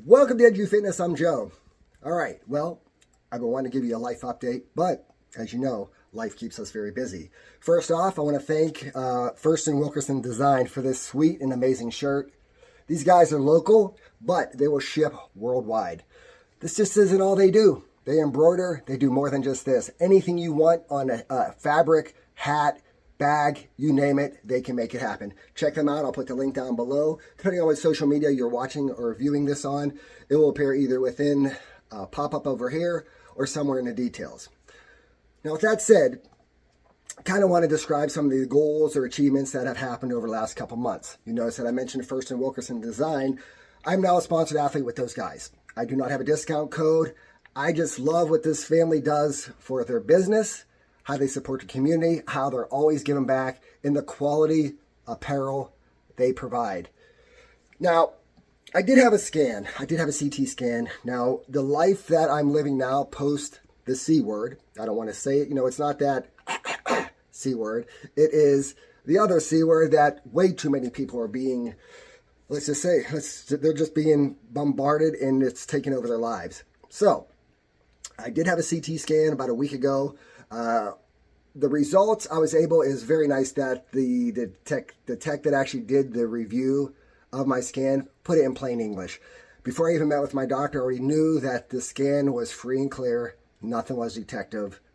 Welcome to Edge Fitness. I'm Joe. All right. Well, I've been wanting to give you a life update, but as you know, life keeps us very busy. First off, I want to thank Faitj and Wilkerson Design for this sweet and amazing shirt. These guys are local, but they will ship worldwide. This just isn't all they do. They embroider. They do more than just this. Anything you want on a fabric, hat, bag, you name it, they can make it happen. Check them out. I'll put the link down below. Depending on what social media you're watching or viewing this on, it will appear either within a pop-up over here or somewhere in the details. Now, with that said, I kind of want to describe some of the goals or achievements that have happened over the last couple months. You notice that I mentioned Faitj and Wilkerson Design. I'm now a sponsored athlete with those guys. I do not have a discount code. I just love what this family does for their business, how they support the community, how they're always giving back, and the quality apparel they provide. Now, I did have a scan. I did have a CT scan. Now, the life that I'm living now post the C word, I don't want to say it, it's not that C word. It is the other C word that way too many people are being, let's just say, they're just being bombarded and it's taking over their lives. So, I did have a CT scan about a week ago. The results I was able is very nice that the tech that actually did the review of my scan put it in plain English. Before I even met with my doctor, I already knew that the scan was free and clear. Nothing was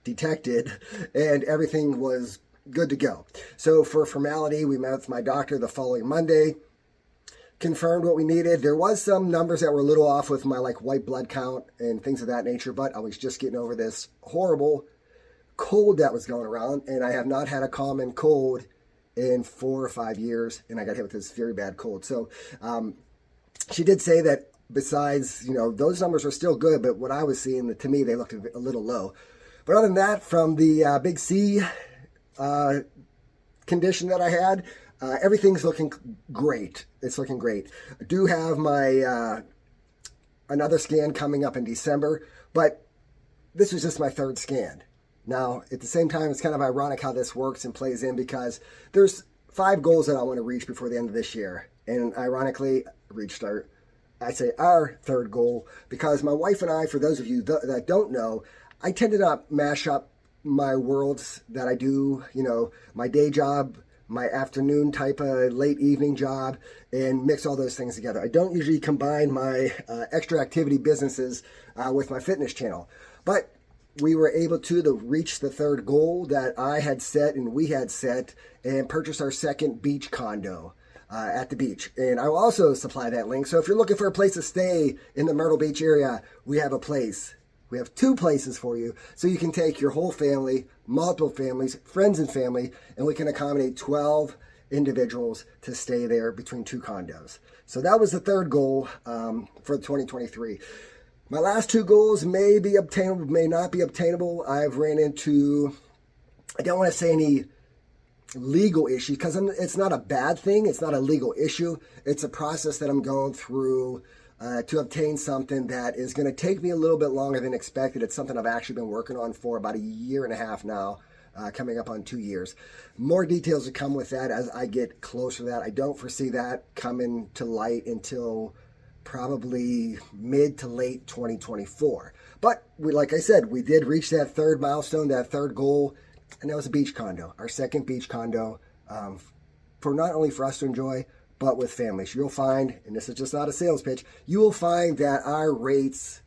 detected, and everything was good to go. So for formality, we met with my doctor the following Monday, confirmed what we needed. There was some numbers that were a little off with my white blood count and things of that nature, but I was just getting over this horrible cold that was going around, and I have not had a common cold in 4 or 5 years, and I got hit with this very bad cold. So she did say that besides, those numbers are still good, but what I was seeing, to me, they looked a little low. But other than that, from the big C condition that I had, everything's looking great. It's looking great. I do have my another scan coming up in December, but this was just my third scan. Now, at the same time, it's kind of ironic how this works and plays in because there's 5 goals that I want to reach before the end of this year. And ironically, reached our third goal because my wife and I, for those of you that don't know, I tend to not mash up my worlds that I do, my day job, my afternoon type of late evening job, and mix all those things together. I don't usually combine my extra activity businesses with my fitness channel. But we were able to reach the third goal that I had set and we had set and purchase our second beach condo at the beach. And I will also supply that link. So if you're looking for a place to stay in the Myrtle Beach area, we have a place. We have 2 places for you. So you can take your whole family, multiple families, friends and family, and we can accommodate 12 individuals to stay there between 2 condos. So that was the third goal for 2023. My last 2 goals may be obtainable, may not be obtainable. I've ran into, I don't want to say any legal issue because it's not a bad thing. It's not a legal issue. It's a process that I'm going through to obtain something that is going to take me a little bit longer than expected. It's something I've actually been working on for about 1.5 years now, coming up on 2 years. More details to come with that as I get closer to that. I don't foresee that coming to light until probably mid to late 2024. But like I said, we did reach that third milestone, that third goal, and that was a beach condo, our second beach condo, for not only for us to enjoy, but with families. You'll find, and this is just not a sales pitch, you will find that our rates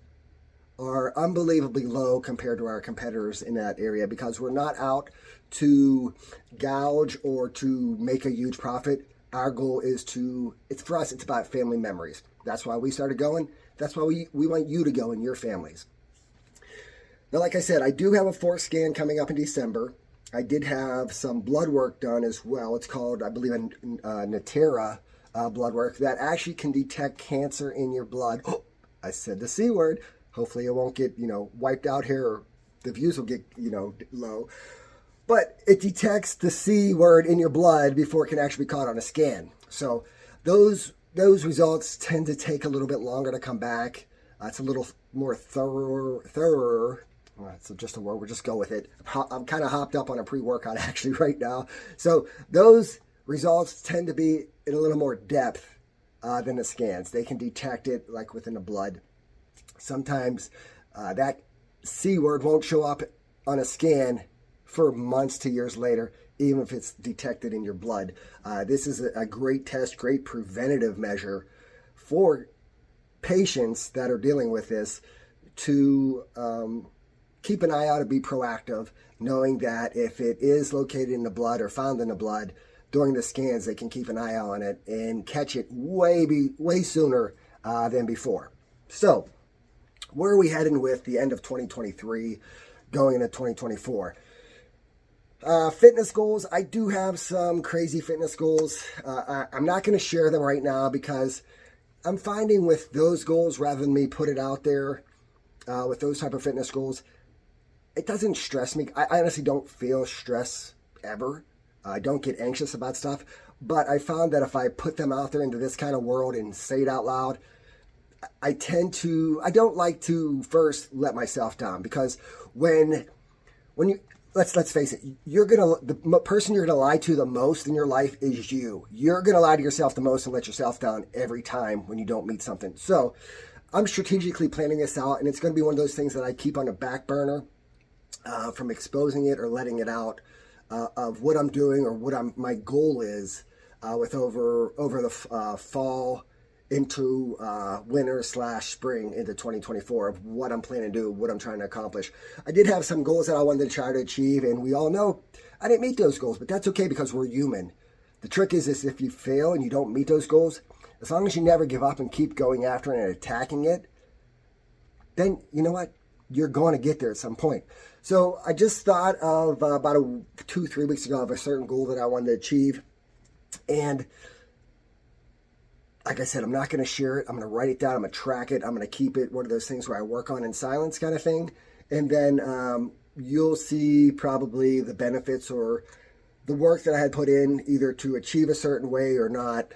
are unbelievably low compared to our competitors in that area because we're not out to gouge or to make a huge profit. Our goal is for us, it's about family memories. That's why we started going. That's why we want you to go in your families. Now, like I said, I do have a 4th scan coming up in December. I did have some blood work done as well. It's called, I believe, a Natera blood work that actually can detect cancer in your blood. Oh, I said the C word. Hopefully it won't get, wiped out here or the views will get, low. But it detects the C word in your blood before it can actually be caught on a scan. So those results tend to take a little bit longer to come back. It's a little more thorough. It's just a word. We'll just go with it. I'm kind of hopped up on a pre-workout actually right now. So those results tend to be in a little more depth than the scans. They can detect it like within the blood. Sometimes that C word won't show up on a scan for months to years later, even if it's detected in your blood. This is a great test, great preventative measure for patients that are dealing with this to keep an eye out and be proactive, knowing that if it is located in the blood or found in the blood during the scans, they can keep an eye on it and catch it way sooner than before. So, where are we heading with the end of 2023 going into 2024? Fitness goals. I do have some crazy fitness goals. I'm not going to share them right now because I'm finding with those goals, rather than me put it out there with those type of fitness goals, it doesn't stress me. I honestly don't feel stress ever. I don't get anxious about stuff. But I found that if I put them out there into this kind of world and say it out loud, I don't like to first let myself down, because when you, let's face it, the person you're gonna lie to the most in your life is you. You're gonna lie to yourself the most and let yourself down every time when you don't meet something. So I'm strategically planning this out, and it's gonna be one of those things that I keep on the back burner from exposing it or letting it out of what I'm doing or what my goal is with over the fall into winter / spring into 2024 of what I'm planning to do, what I'm trying to accomplish. I did have some goals that I wanted to try to achieve, and we all know I didn't meet those goals, but that's okay because we're human. The trick is if you fail and you don't meet those goals, as long as you never give up and keep going after it and attacking it, then you know what? You're going to get there at some point. So I just thought of about 2-3 weeks ago of a certain goal that I wanted to achieve, and like I said, I'm not going to share it. I'm going to write it down. I'm going to track it. I'm going to keep it one of those things where I work on in silence kind of thing. And then you'll see probably the benefits or the work that I had put in either to achieve a certain way or not.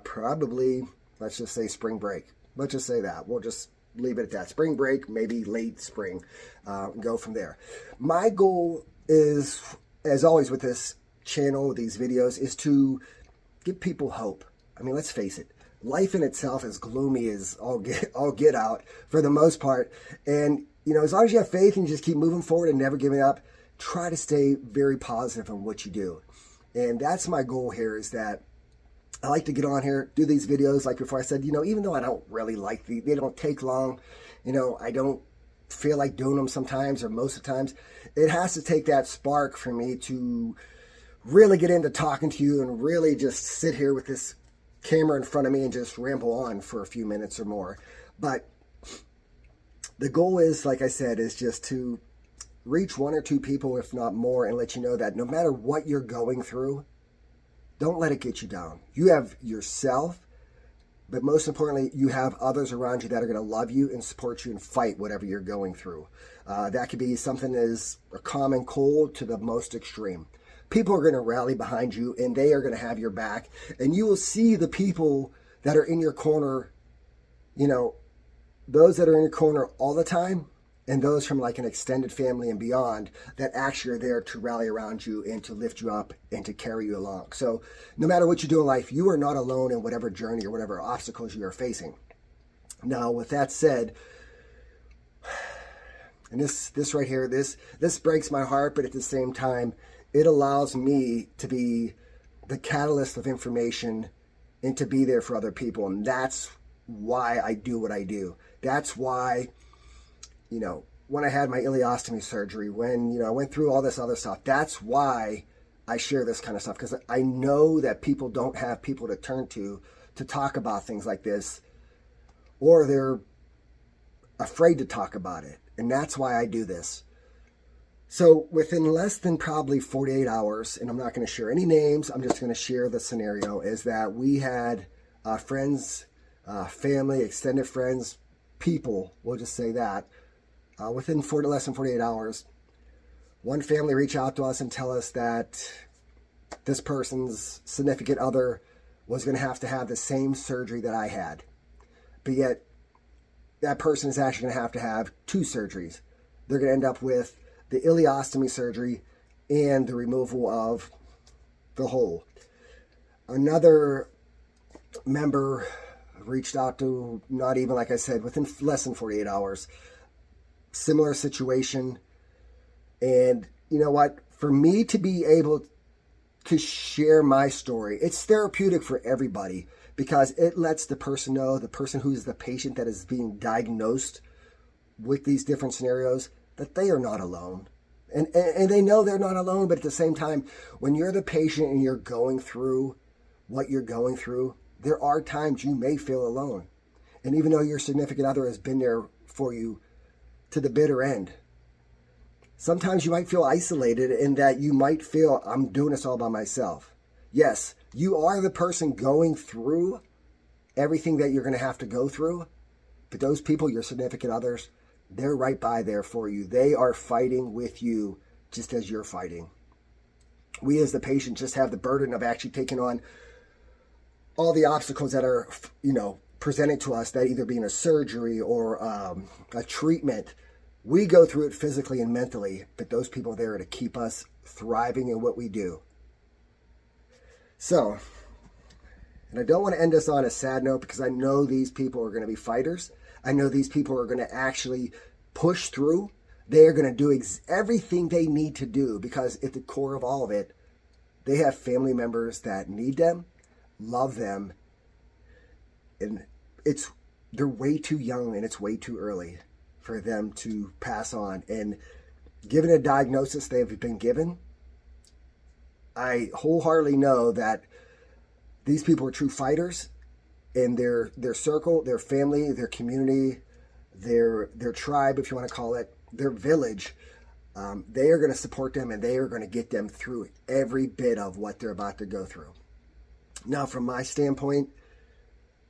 Probably, let's just say spring break. Let's just say that. We'll just leave it at that. Spring break, maybe late spring. Go from there. My goal is, as always with this channel, these videos, is to give people hope. I mean, let's face it. Life in itself is gloomy as all get out for the most part. And, you know, as long as you have faith and you just keep moving forward and never giving up, try to stay very positive in what you do. And that's my goal here, is that I like to get on here, do these videos. Like before I said, you know, even though I don't really like they don't take long, you know, I don't feel like doing them sometimes or most of the times. It has to take that spark for me to really get into talking to you and really just sit here with this camera in front of me and just ramble on for a few minutes or more. But the goal is, like I said, is just to reach 1 or 2 people, if not more, and let you know that no matter what you're going through, don't let it get you down. You have yourself, but most importantly, you have others around you that are going to love you and support you and fight whatever you're going through. That could be something as a common cold to the most extreme. People are going to rally behind you, and they are going to have your back. And you will see the people that are in your corner, you know, those that are in your corner all the time, and those from like an extended family and beyond that actually are there to rally around you and to lift you up and to carry you along. So no matter what you do in life, you are not alone in whatever journey or whatever obstacles you are facing. Now, with that said, and this right here, this breaks my heart, but at the same time, it allows me to be the catalyst of information and to be there for other people. And that's why I do what I do. That's why, you know, when I had my ileostomy surgery, when, you know, I went through all this other stuff, that's why I share this kind of stuff, because I know that people don't have people to turn to talk about things like this, or they're afraid to talk about it. And that's why I do this. So within less than probably 48 hours, and I'm not going to share any names, I'm just going to share the scenario, is that we had friends, family, extended friends, people, we'll just say that, within less than 48 hours, one family reached out to us and tell us that this person's significant other was going to have the same surgery that I had. But yet, that person is actually going to have 2 surgeries. They're going to end up with the ileostomy surgery and the removal of the hole. Another member reached out to, not even, like I said, within less than 48 hours. Similar situation. And you know what? For me to be able to share my story, it's therapeutic for everybody because it lets the person know, the person who's the patient that is being diagnosed with these different scenarios, that they are not alone. And they know they're not alone, but at the same time, when you're the patient and you're going through what you're going through, there are times you may feel alone. And even though your significant other has been there for you to the bitter end, sometimes you might feel isolated in that you might feel, I'm doing this all by myself. Yes, you are the person going through everything that you're going to have to go through, but those people, your significant others, they're right by there for you. They are fighting with you just as you're fighting. We as the patient just have the burden of actually taking on all the obstacles that are, presented to us, that either being a surgery or a treatment. We go through it physically and mentally, but those people are there to keep us thriving in what we do. So, and I don't want to end this on a sad note because I know these people are going to be fighters. I know these people are going to actually push through. They are going to do everything they need to do because at the core of all of it, they have family members that need them, love them, and they're way too young and it's way too early for them to pass on. And given a diagnosis they've been given, I wholeheartedly know that these people are true fighters, and their circle, their family, their community, their tribe, if you want to call it, their village, they are going to support them and they are going to get them through every bit of what they're about to go through. Now, from my standpoint,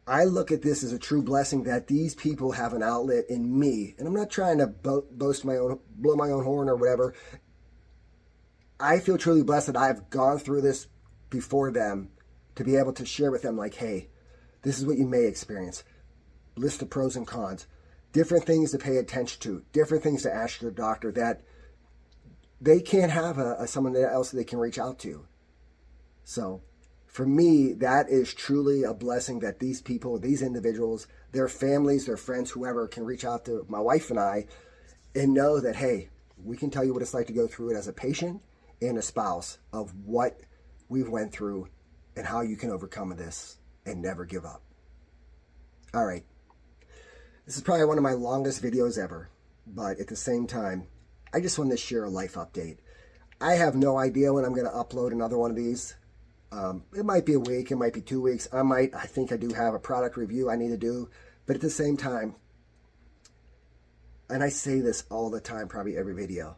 I look at this as a true blessing that these people have an outlet in me. And I'm not trying to blow my own horn or whatever. I feel truly blessed that I've gone through this before them to be able to share with them like, hey, this is what you may experience. List the pros and cons. Different things to pay attention to. Different things to ask your doctor that they can't have someone else that they can reach out to. So for me, that is truly a blessing that these people, these individuals, their families, their friends, whoever can reach out to my wife and I and know that, hey, we can tell you what it's like to go through it as a patient and a spouse of what we've went through and how you can overcome this and never give up. All right. This is probably one of my longest videos ever, but at the same time, I just wanted to share a life update. I have no idea when I'm going to upload another one of these. It might be a week, it might be 2 weeks. I think I do have a product review I need to do, but at the same time, and I say this all the time, probably every video,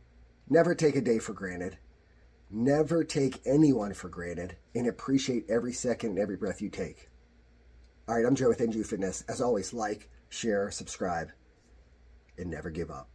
never take a day for granted. Never take anyone for granted, and appreciate every second and every breath you take. All right, I'm Joe with NG Fitness. As always, like, share, subscribe, and never give up.